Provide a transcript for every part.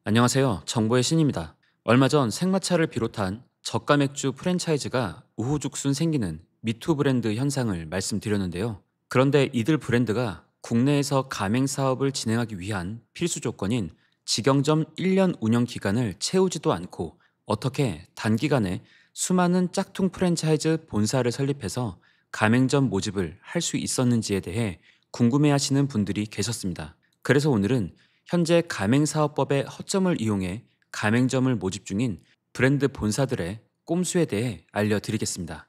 안녕하세요. 정보의 신입니다. 얼마 전 생마차를 비롯한 저가 맥주 프랜차이즈가 우후죽순 생기는 미투 브랜드 현상을 말씀드렸는데요. 그런데 이들 브랜드가 국내에서 가맹 사업을 진행하기 위한 필수 조건인 직영점 1년 운영 기간을 채우지도 않고 어떻게 단기간에 수많은 짝퉁 프랜차이즈 본사를 설립해서 가맹점 모집을 할 수 있었는지에 대해 궁금해하시는 분들이 계셨습니다. 그래서 오늘은 현재 가맹사업법의 허점을 이용해 가맹점을 모집 중인 브랜드 본사들의 꼼수에 대해 알려드리겠습니다.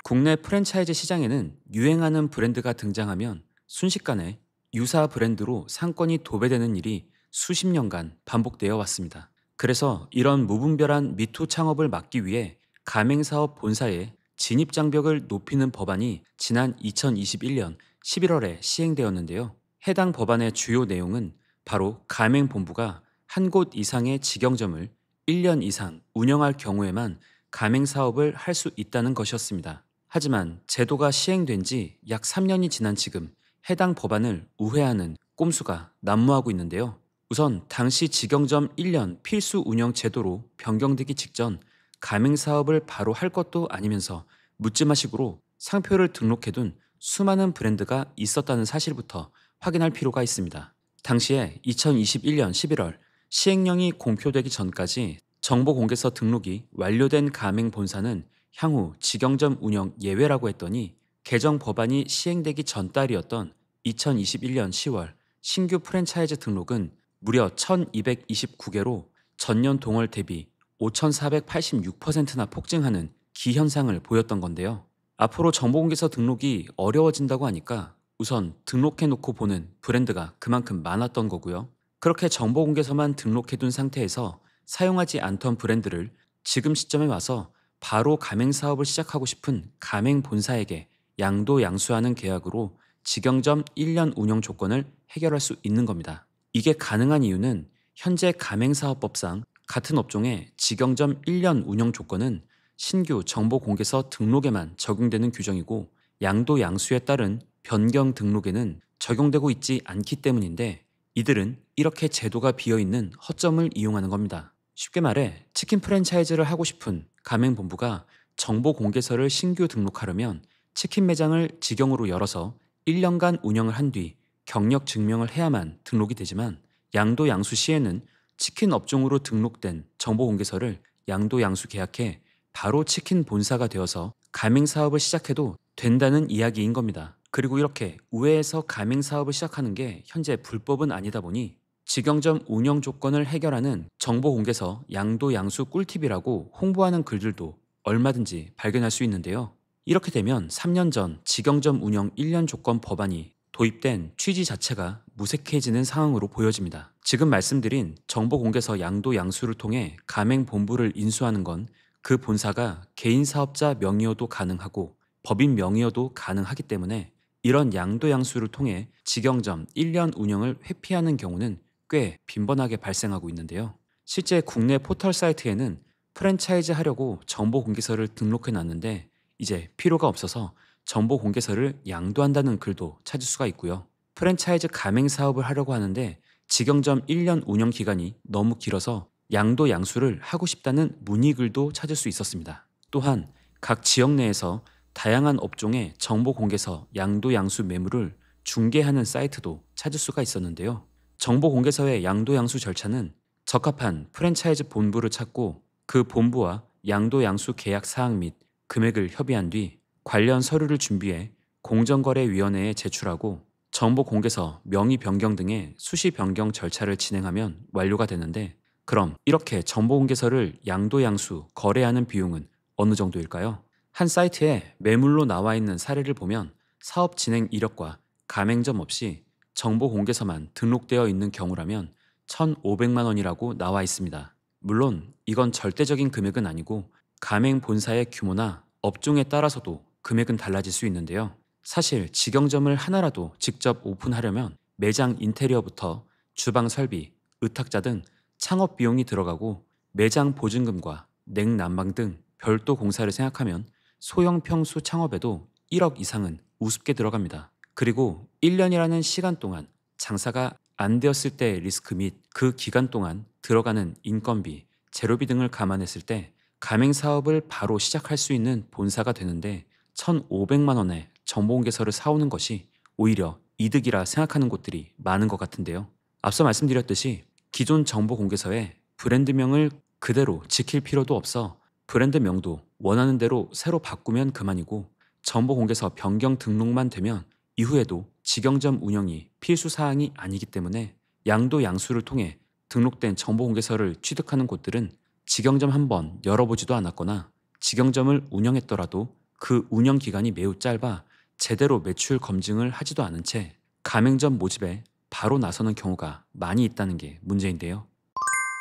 국내 프랜차이즈 시장에는 유행하는 브랜드가 등장하면 순식간에 유사 브랜드로 상권이 도배되는 일이 수십 년간 반복되어 왔습니다. 그래서 이런 무분별한 미투 창업을 막기 위해 가맹사업 본사의 진입장벽을 높이는 법안이 지난 2021년 11월에 시행되었는데요. 해당 법안의 주요 내용은 바로 가맹본부가 한 곳 이상의 직영점을 1년 이상 운영할 경우에만 가맹사업을 할 수 있다는 것이었습니다. 하지만 제도가 시행된 지 약 3년이 지난 지금 해당 법안을 우회하는 꼼수가 난무하고 있는데요. 우선 당시 직영점 1년 필수 운영 제도로 변경되기 직전 가맹사업을 바로 할 것도 아니면서 묻지마식으로 상표를 등록해둔 수많은 브랜드가 있었다는 사실부터 확인할 필요가 있습니다. 당시에 2021년 11월 시행령이 공표되기 전까지 정보공개서 등록이 완료된 가맹 본사는 향후 직영점 운영 예외라고 했더니 개정 법안이 시행되기 전 달이었던 2021년 10월 신규 프랜차이즈 등록은 무려 1229개로 전년 동월 대비 5486%나 폭증하는 기현상을 보였던 건데요. 앞으로 정보공개서 등록이 어려워진다고 하니까 우선 등록해놓고 보는 브랜드가 그만큼 많았던 거고요. 그렇게 정보공개서만 등록해둔 상태에서 사용하지 않던 브랜드를 지금 시점에 와서 바로 가맹사업을 시작하고 싶은 가맹본사에게 양도양수하는 계약으로 직영점 1년 운영 조건을 해결할 수 있는 겁니다. 이게 가능한 이유는 현재 가맹사업법상 같은 업종의 직영점 1년 운영 조건은 신규 정보공개서 등록에만 적용되는 규정이고 양도양수에 따른 변경 등록에는 적용되고 있지 않기 때문인데 이들은 이렇게 제도가 비어있는 허점을 이용하는 겁니다. 쉽게 말해 치킨 프랜차이즈를 하고 싶은 가맹본부가 정보공개서를 신규 등록하려면 치킨 매장을 직영으로 열어서 1년간 운영을 한 뒤 경력 증명을 해야만 등록이 되지만 양도양수 시에는 치킨 업종으로 등록된 정보공개서를 양도양수 계약해 바로 치킨 본사가 되어서 가맹사업을 시작해도 된다는 이야기인 겁니다. 그리고 이렇게 우회해서 가맹사업을 시작하는 게 현재 불법은 아니다 보니 직영점 운영 조건을 해결하는 정보공개서 양도양수 꿀팁이라고 홍보하는 글들도 얼마든지 발견할 수 있는데요. 이렇게 되면 3년 전 직영점 운영 1년 조건 법안이 도입된 취지 자체가 무색해지는 상황으로 보여집니다. 지금 말씀드린 정보공개서 양도양수를 통해 가맹본부를 인수하는 건 그 본사가 개인 사업자 명의여도 가능하고 법인 명의여도 가능하기 때문에 이런 양도양수를 통해 직영점 1년 운영을 회피하는 경우는 꽤 빈번하게 발생하고 있는데요. 실제 국내 포털 사이트에는 프랜차이즈 하려고 정보공개서를 등록해 놨는데 이제 필요가 없어서 정보공개서를 양도한다는 글도 찾을 수가 있고요. 프랜차이즈 가맹 사업을 하려고 하는데 직영점 1년 운영 기간이 너무 길어서 양도양수를 하고 싶다는 문의글도 찾을 수 있었습니다. 또한 각 지역 내에서 다양한 업종의 정보공개서 양도양수 매물을 중개하는 사이트도 찾을 수가 있었는데요. 정보공개서의 양도양수 절차는 적합한 프랜차이즈 본부를 찾고 그 본부와 양도양수 계약 사항 및 금액을 협의한 뒤 관련 서류를 준비해 공정거래위원회에 제출하고 정보공개서 명의 변경 등의 수시 변경 절차를 진행하면 완료가 되는데 그럼 이렇게 정보공개서를 양도양수 거래하는 비용은 어느 정도일까요? 한 사이트에 매물로 나와 있는 사례를 보면 사업 진행 이력과 가맹점 없이 정보공개서만 등록되어 있는 경우라면 1,500만 원이라고 나와 있습니다. 물론 이건 절대적인 금액은 아니고 가맹 본사의 규모나 업종에 따라서도 금액은 달라질 수 있는데요. 사실 직영점을 하나라도 직접 오픈하려면 매장 인테리어부터 주방 설비, 의탁자 등 창업 비용이 들어가고 매장 보증금과 냉난방 등 별도 공사를 생각하면 소형 평수 창업에도 1억 이상은 우습게 들어갑니다. 그리고 1년이라는 시간 동안 장사가 안 되었을 때의 리스크 및 그 기간 동안 들어가는 인건비, 재료비 등을 감안했을 때 가맹 사업을 바로 시작할 수 있는 본사가 되는데 1,500만 원에 정보공개서를 사오는 것이 오히려 이득이라 생각하는 곳들이 많은 것 같은데요. 앞서 말씀드렸듯이 기존 정보공개서에 브랜드명을 그대로 지킬 필요도 없어 브랜드명도 원하는 대로 새로 바꾸면 그만이고 정보공개서 변경 등록만 되면 이후에도 직영점 운영이 필수 사항이 아니기 때문에 양도 양수를 통해 등록된 정보공개서를 취득하는 곳들은 직영점 한번 열어보지도 않았거나 직영점을 운영했더라도 그 운영 기간이 매우 짧아 제대로 매출 검증을 하지도 않은 채 가맹점 모집에 바로 나서는 경우가 많이 있다는 게 문제인데요.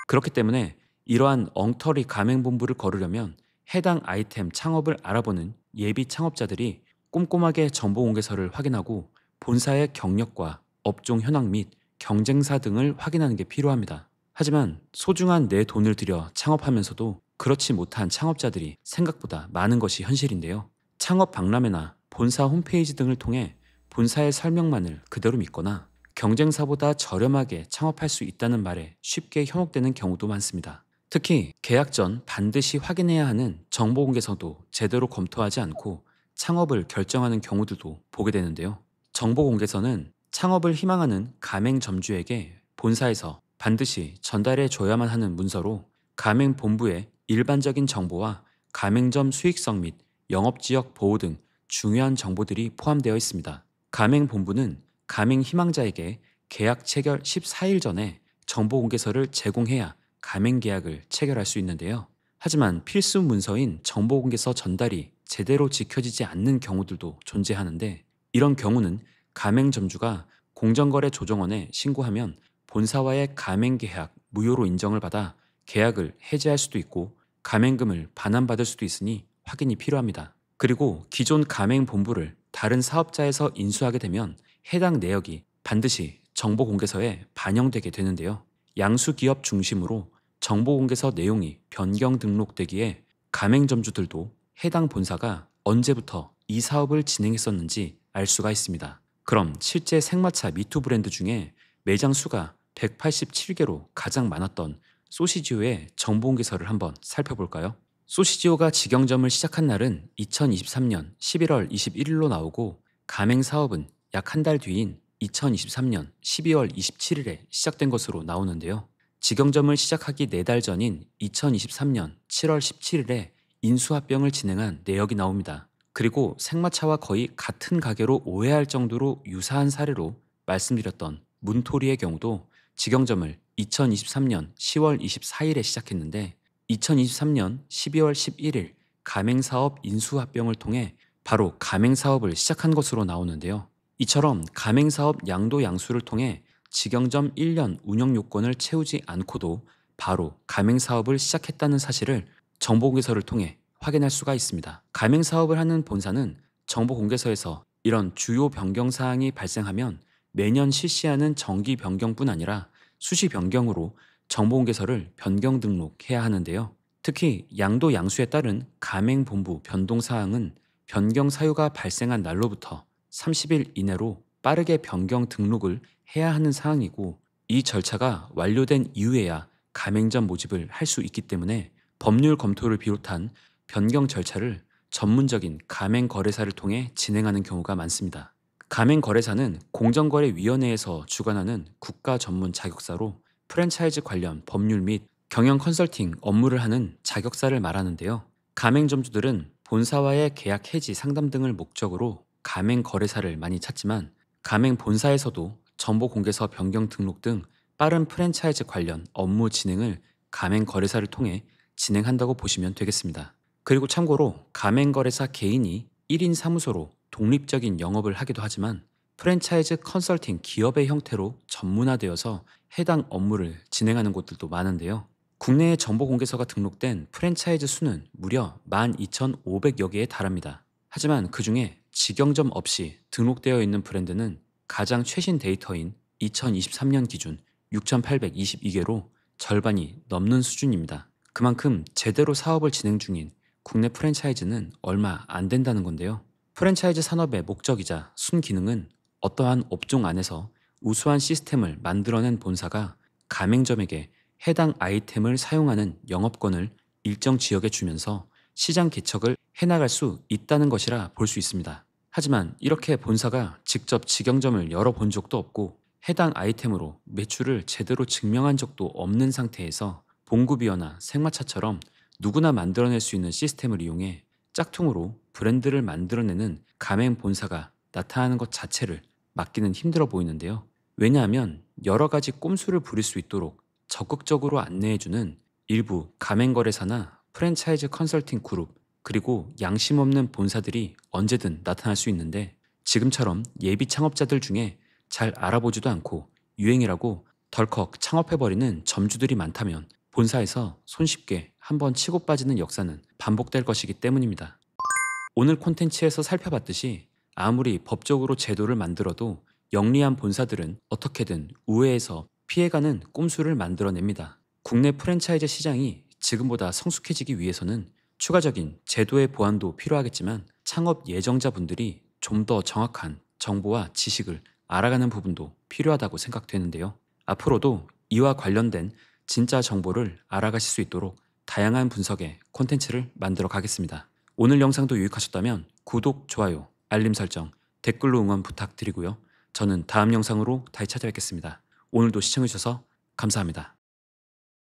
그렇기 때문에 이러한 엉터리 가맹본부를 거르려면 해당 아이템 창업을 알아보는 예비 창업자들이 꼼꼼하게 정보공개서를 확인하고 본사의 경력과 업종 현황 및 경쟁사 등을 확인하는 게 필요합니다. 하지만 소중한 내 돈을 들여 창업하면서도 그렇지 못한 창업자들이 생각보다 많은 것이 현실인데요. 창업 박람회나 본사 홈페이지 등을 통해 본사의 설명만을 그대로 믿거나 경쟁사보다 저렴하게 창업할 수 있다는 말에 쉽게 현혹되는 경우도 많습니다. 특히 계약 전 반드시 확인해야 하는 정보공개서도 제대로 검토하지 않고 창업을 결정하는 경우들도 보게 되는데요. 정보공개서는 창업을 희망하는 가맹점주에게 본사에서 반드시 전달해 줘야만 하는 문서로 가맹본부의 일반적인 정보와 가맹점 수익성 및 영업지역 보호 등 중요한 정보들이 포함되어 있습니다. 가맹본부는 가맹 희망자에게 계약 체결 14일 전에 정보공개서를 제공해야 가맹계약을 체결할 수 있는데요. 하지만 필수 문서인 정보공개서 전달이 제대로 지켜지지 않는 경우들도 존재하는데 이런 경우는 가맹점주가 공정거래조정원에 신고하면 본사와의 가맹계약 무효로 인정을 받아 계약을 해지할 수도 있고 가맹금을 반환받을 수도 있으니 확인이 필요합니다. 그리고 기존 가맹본부를 다른 사업자에서 인수하게 되면 해당 내역이 반드시 정보공개서에 반영되게 되는데요. 양수기업 중심으로 정보공개서 내용이 변경 등록되기에 가맹점주들도 해당 본사가 언제부터 이 사업을 진행했었는지 알 수가 있습니다. 그럼 실제 생마차 미투 브랜드 중에 매장 수가 187개로 가장 많았던 소시지오의 정보공개서를 한번 살펴볼까요? 소시지오가 직영점을 시작한 날은 2023년 11월 21일로 나오고 가맹 사업은 약 한 달 뒤인 2023년 12월 27일에 시작된 것으로 나오는데요. 직영점을 시작하기 4달 전인 2023년 7월 17일에 인수합병을 진행한 내역이 나옵니다. 그리고 생마차와 거의 같은 가게로 오해할 정도로 유사한 사례로 말씀드렸던 문토리의 경우도 직영점을 2023년 10월 24일에 시작했는데 2023년 12월 11일 가맹사업 인수합병을 통해 바로 가맹사업을 시작한 것으로 나오는데요. 이처럼 가맹사업 양도 양수를 통해 직영점 1년 운영 요건을 채우지 않고도 바로 가맹사업을 시작했다는 사실을 정보공개서를 통해 확인할 수가 있습니다. 가맹사업을 하는 본사는 정보공개서에서 이런 주요 변경 사항이 발생하면 매년 실시하는 정기 변경뿐 아니라 수시 변경으로 정보공개서를 변경 등록해야 하는데요. 특히 양도 양수에 따른 가맹본부 변동 사항은 변경 사유가 발생한 날로부터 30일 이내로 빠르게 변경 등록을 해야 하는 사항이고 이 절차가 완료된 이후에야 가맹점 모집을 할 수 있기 때문에 법률 검토를 비롯한 변경 절차를 전문적인 가맹거래사를 통해 진행하는 경우가 많습니다. 가맹거래사는 공정거래위원회에서 주관하는 국가 전문 자격사로 프랜차이즈 관련 법률 및 경영 컨설팅 업무를 하는 자격사를 말하는데요. 가맹점주들은 본사와의 계약 해지 상담 등을 목적으로 가맹거래사를 많이 찾지만 가맹본사에서도 정보공개서 변경 등록 등 빠른 프랜차이즈 관련 업무 진행을 가맹거래사를 통해 진행한다고 보시면 되겠습니다. 그리고 참고로 가맹거래사 개인이 1인 사무소로 독립적인 영업을 하기도 하지만 프랜차이즈 컨설팅 기업의 형태로 전문화되어서 해당 업무를 진행하는 곳들도 많은데요. 국내에 정보공개서가 등록된 프랜차이즈 수는 무려 12,500여 개에 달합니다. 하지만 그 중에 직영점 없이 등록되어 있는 브랜드는 가장 최신 데이터인 2023년 기준 6,822개로 절반이 넘는 수준입니다. 그만큼 제대로 사업을 진행 중인 국내 프랜차이즈는 얼마 안 된다는 건데요. 프랜차이즈 산업의 목적이자 순기능은 어떠한 업종 안에서 우수한 시스템을 만들어낸 본사가 가맹점에게 해당 아이템을 사용하는 영업권을 일정 지역에 주면서 시장 개척을 해나갈 수 있다는 것이라 볼 수 있습니다. 하지만 이렇게 본사가 직접 직영점을 열어본 적도 없고 해당 아이템으로 매출을 제대로 증명한 적도 없는 상태에서 봉구비어나 생마차처럼 누구나 만들어낼 수 있는 시스템을 이용해 짝퉁으로 브랜드를 만들어내는 가맹 본사가 나타나는 것 자체를 막기는 힘들어 보이는데요. 왜냐하면 여러 가지 꼼수를 부릴 수 있도록 적극적으로 안내해주는 일부 가맹거래사나 프랜차이즈 컨설팅 그룹, 그리고 양심 없는 본사들이 언제든 나타날 수 있는데, 지금처럼 예비 창업자들 중에 잘 알아보지도 않고 유행이라고 덜컥 창업해버리는 점주들이 많다면 본사에서 손쉽게 한번 치고 빠지는 역사는 반복될 것이기 때문입니다. 오늘 콘텐츠에서 살펴봤듯이 아무리 법적으로 제도를 만들어도 영리한 본사들은 어떻게든 우회해서 피해가는 꼼수를 만들어냅니다. 국내 프랜차이즈 시장이 지금보다 성숙해지기 위해서는 추가적인 제도의 보완도 필요하겠지만 창업 예정자분들이 좀 더 정확한 정보와 지식을 알아가는 부분도 필요하다고 생각되는데요. 앞으로도 이와 관련된 진짜 정보를 알아가실 수 있도록 다양한 분석의 콘텐츠를 만들어 가겠습니다. 오늘 영상도 유익하셨다면 구독, 좋아요, 알림 설정, 댓글로 응원 부탁드리고요. 저는 다음 영상으로 다시 찾아뵙겠습니다. 오늘도 시청해주셔서 감사합니다.